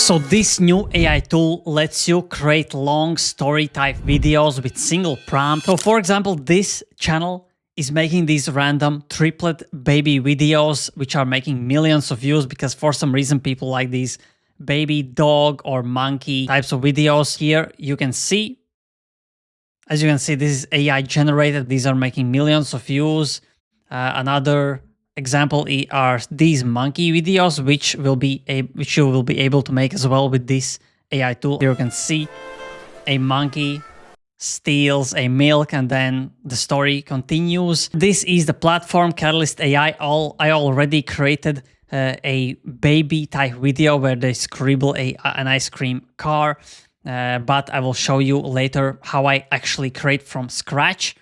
So this new AI tool lets you create long story type videos with single prompt. So for example, this channel is making these random triplet baby videos, which are making millions of views because for some reason people like these baby dog or monkey types of videos. Here you can see, as you can see, this is AI generated. These are making millions of views. Another example are these monkey videos, which you will be able to make as well with this AI tool. Here you can see a monkey steals a milk and then the story continues. This is the platform Katalist AI. I already created a baby type video where they scribble an ice cream car, but I will show you later how I actually create from scratch.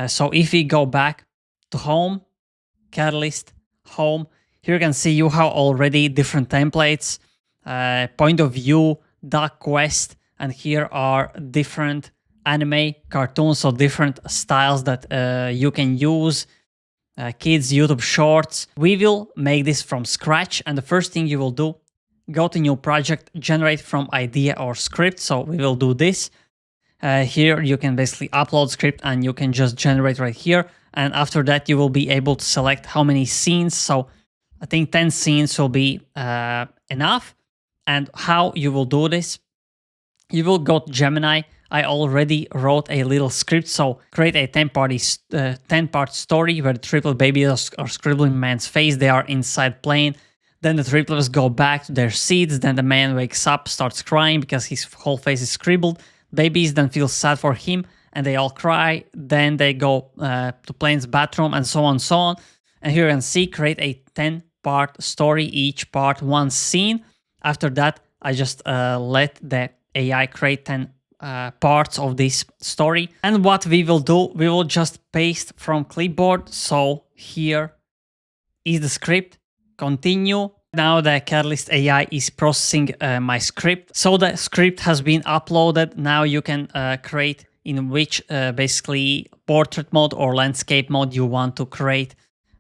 So if we go back to home, Katalist, home, here you can see you have already different templates, point of view, duck quest, and here are different anime cartoons, so different styles that you can use, kids, YouTube shorts. We will make this from scratch, and the first thing you will do, go to new project, generate from idea or script. So we will do this. Here you can basically upload script and you can just generate right here. And after that, you will be able to select how many scenes. So I think 10 scenes will be enough. And how you will do this, you will go to Gemini. I already wrote a little script. So create a 10-part story where the triple babies are scribbling man's face. They are inside plane. Then the triplets go back to their seats. Then the man wakes up, starts crying because his whole face is scribbled. Babies then feel sad for him and they all cry. Then they go to plane's bathroom and so on and so on. And here you can see, create a 10-part story, each part one scene. After that, I just let the AI create 10 parts of this story. And what we will do, we will just paste from clipboard. So here is the script. Continue. Now the Katalist AI is processing my script. So the script has been uploaded. Now you can create in which basically portrait mode or landscape mode you want to create.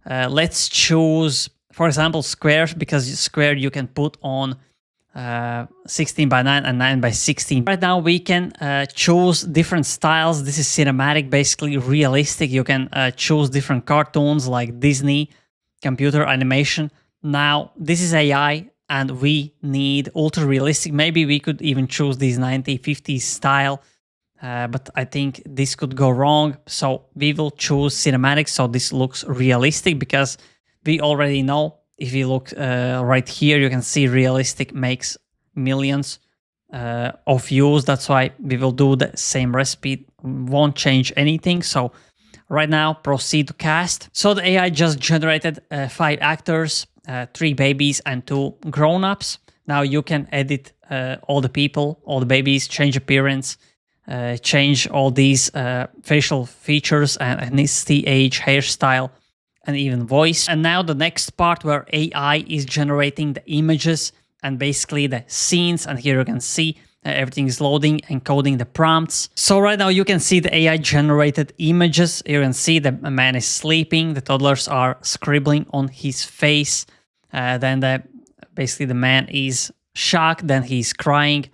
Let's choose, for example, squares, because square you can put on 16 by 9 and 9 by 16. Right now we can choose different styles. This is cinematic, basically realistic. You can choose different cartoons like Disney, computer animation. Now this is AI and we need ultra realistic. Maybe we could even choose these 1950s style, but I think this could go wrong. So we will choose cinematic. So this looks realistic because we already know, if you look right here, you can see realistic makes millions of views. That's why we will do the same recipe, won't change anything. So right now, proceed to cast. So the AI just generated 5 actors, 3 babies and 2 grown-ups. Now you can edit all the people, all the babies, change appearance, change all these facial features and ethnicity, age, hairstyle, and even voice. And now the next part where AI is generating the images and basically the scenes. And here you can see everything is loading, encoding the prompts. So right now you can see the AI generated images. You can see the man is sleeping. The toddlers are scribbling on his face. Then basically the man is shocked. Then he's crying.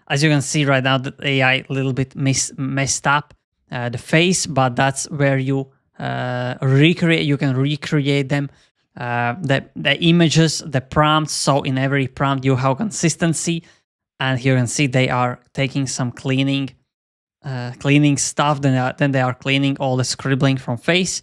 As you can see right now, the AI a little bit messed up the face, but that's where you recreate. You can recreate them. The images, the prompts. So in every prompt you have consistency. And here you can see they are taking some cleaning stuff. Then they are cleaning all the scribbling from face.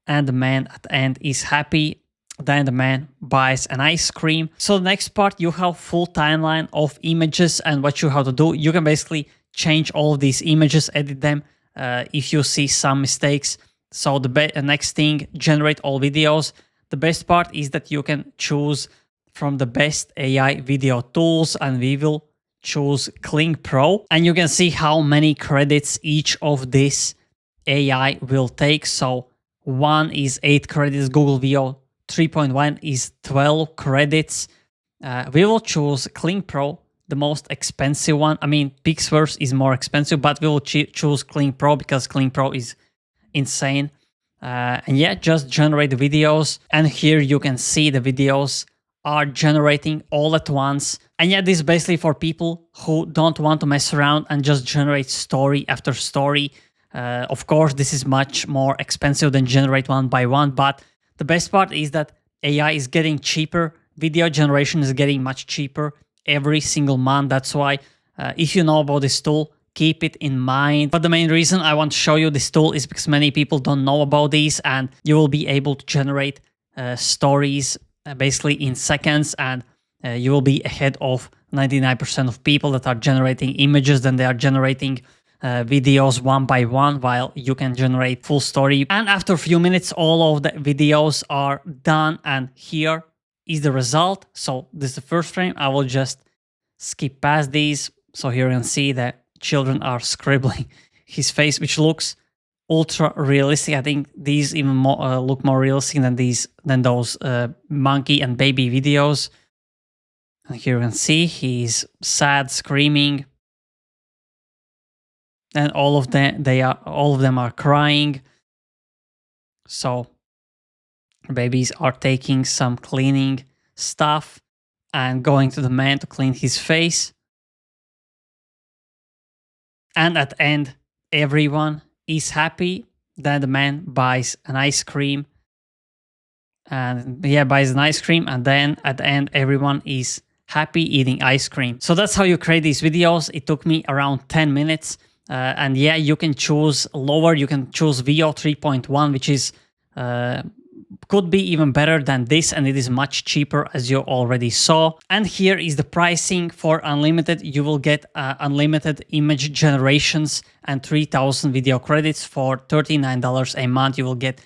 And the man at the end is happy. Then the man buys an ice cream. So the next part, you have full timeline of images. And what you have to do, you can basically change all of these images, edit them if you see some mistakes. So the next thing, generate all videos. The best part is that you can choose from the best AI video tools, and we will choose Kling Pro. And you can see how many credits each of this AI will take. So 1 is 8 credits, Google Veo 3.1 is 12 credits. We will choose Kling Pro, the most expensive one. I mean, Pixverse is more expensive, but we will choose Kling Pro because Kling Pro is insane. And yeah, just generate the videos. And here you can see the videos are generating all at once. And yeah, this is basically for people who don't want to mess around and just generate story after story. Of course, this is much more expensive than generate one by one, but the best part is that AI is getting cheaper. Video generation is getting much cheaper every single month. That's why if you know about this tool, keep it in mind. But the main reason I want to show you this tool is because many people don't know about these, and you will be able to generate stories basically in seconds, and you will be ahead of 99% of people that are generating images. Then they are generating videos one by one, while you can generate full story. And after a few minutes, all of the videos are done, and here is the result. So this is the first frame. I will just skip past these. So here you can see that children are scribbling his face, which looks ultra realistic. I think these even more, look more realistic than those monkey and baby videos. And here you can see he's sad, screaming, and all of them are crying. So babies are taking some cleaning stuff and going to the man to clean his face. And at the end, everyone is happy. Then the man buys an ice cream. And yeah, buys an ice cream. And then at the end, everyone is happy eating ice cream. So that's how you create these videos. It took me around 10 minutes. And yeah, you can choose lower. You can choose VO 3.1, which is could be even better than this, and it is much cheaper, as you already saw. And here is the pricing for unlimited. You will get unlimited image generations and 3,000 video credits. For $39 a month, you will get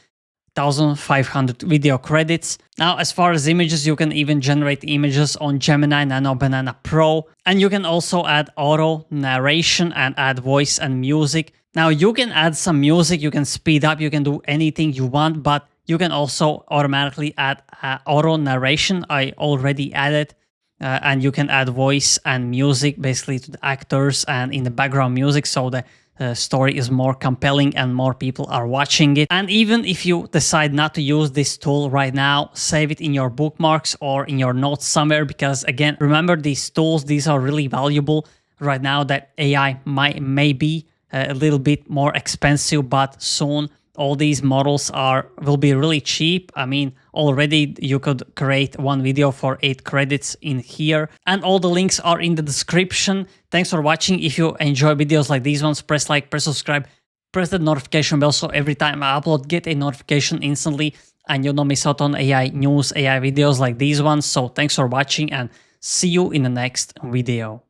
1,500 video credits. Now, as far as images, you can even generate images on Gemini Nano Banana Pro, and you can also add auto narration and add voice and music. Now, you can add some music, you can speed up, you can do anything you want, but you can also automatically add auto narration. I already added, and you can add voice and music basically to the actors and in the background music, so the story is more compelling and more people are watching it. And even if you decide not to use this tool right now, save it in your bookmarks or in your notes somewhere, because again, remember these tools, these are really valuable right now. That AI may be a little bit more expensive, but soon all these models will be really cheap. I mean, already you could create one video for 8 credits in here, and all the links are in the description. Thanks for watching. If you enjoy videos like these ones, press like, press subscribe, press the notification bell, so every time I upload, get a notification instantly and you don't miss out on AI news, AI videos like these ones. So thanks for watching, and see you in the next video.